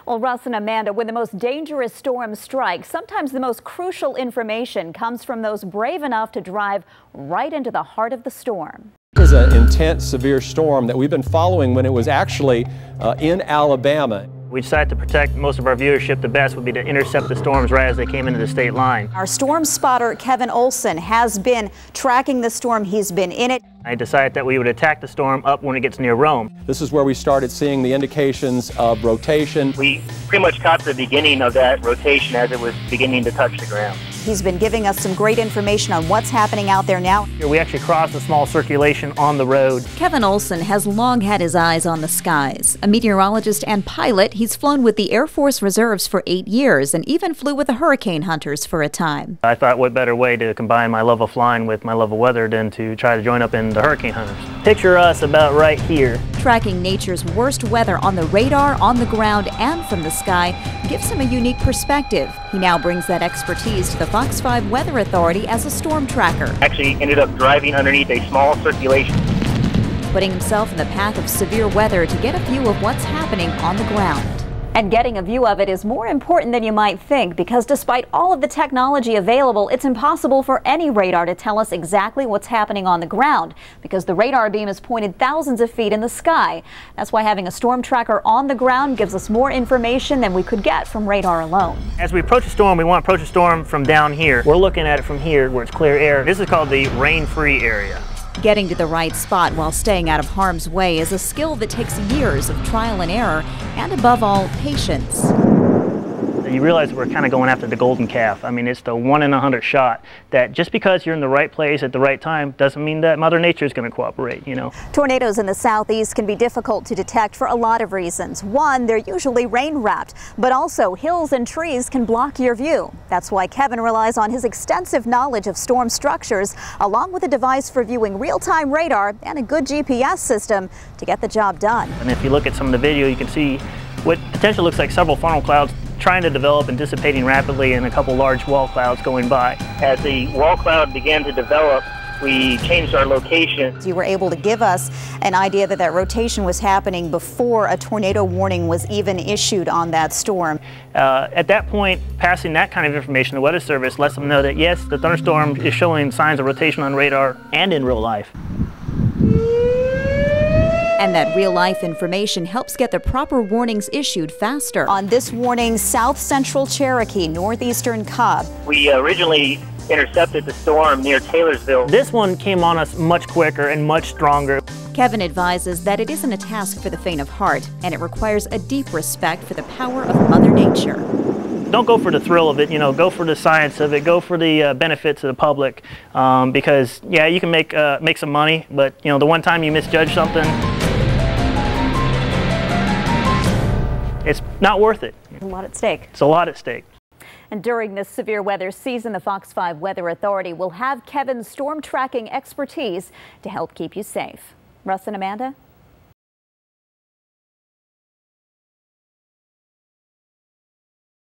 Well, Russ and Amanda, when the most dangerous storms strike, sometimes the most crucial information comes from those brave enough to drive right into the heart of the storm. This is an intense, severe storm that we've been following when it was actually in Alabama. We decided to protect most of our viewership. The best would be to intercept the storms right as they came into the state line. Our storm spotter, Kevin Olson, has been tracking the storm. He's been in it. I decided that we would attack the storm up when it gets near Rome. This is where we started seeing the indications of rotation. We pretty much caught the beginning of that rotation as it was beginning to touch the ground. He's been giving us some great information on what's happening out there now. We actually crossed a small circulation on the road. Kevin Olson has long had his eyes on the skies. A meteorologist and pilot, he's flown with the Air Force Reserves for 8 years and even flew with the Hurricane Hunters for a time. I thought what better way to combine my love of flying with my love of weather than to try to join up in the Hurricane Hunters. Picture us about right here. Tracking nature's worst weather on the radar, on the ground, and from the sky gives him a unique perspective. He now brings that expertise to the Fox 5 Weather Authority as a storm tracker. Actually ended up driving underneath a small circulation. Putting himself in the path of severe weather to get a view of what's happening on the ground. And getting a view of it is more important than you might think, because despite all of the technology available, it's impossible for any radar to tell us exactly what's happening on the ground, because the radar beam is pointed thousands of feet in the sky. That's why having a storm tracker on the ground gives us more information than we could get from radar alone. As we approach a storm, we want to approach a storm from down here. We're looking at it from here where it's clear air. This is called the rain-free area. Getting to the right spot while staying out of harm's way is a skill that takes years of trial and error, and above all, patience. You realize we're kind of going after the golden calf. I mean, it's the 1 in 100 shot that just because you're in the right place at the right time doesn't mean that Mother Nature is going to cooperate, you know. Tornadoes in the southeast can be difficult to detect for a lot of reasons. One, they're usually rain-wrapped, but also hills and trees can block your view. That's why Kevin relies on his extensive knowledge of storm structures, along with a device for viewing real-time radar and a good GPS system to get the job done. And if you look at some of the video, you can see what potentially looks like several funnel clouds trying to develop and dissipating rapidly, and a couple large wall clouds going by. As the wall cloud began to develop, we changed our location. You were able to give us an idea that that rotation was happening before a tornado warning was even issued on that storm. At that point, passing that kind of information to the Weather Service lets them know that yes, the thunderstorm is showing signs of rotation on radar and in real life. And that real-life information helps get the proper warnings issued faster. On this warning, south central Cherokee, northeastern Cobb. We originally intercepted the storm near Taylorsville. This one came on us much quicker and much stronger. Kevin advises that it isn't a task for the faint of heart, and it requires a deep respect for the power of Mother Nature. Don't go for the thrill of it, you know, go for the science of it, go for the benefit to the public, because yeah, you can make some money, but you know, the one time you misjudge something, it's not worth it. A lot at stake. It's a lot at stake. And during this severe weather season, the Fox 5 Weather Authority will have Kevin's storm tracking expertise to help keep you safe. Russ and Amanda?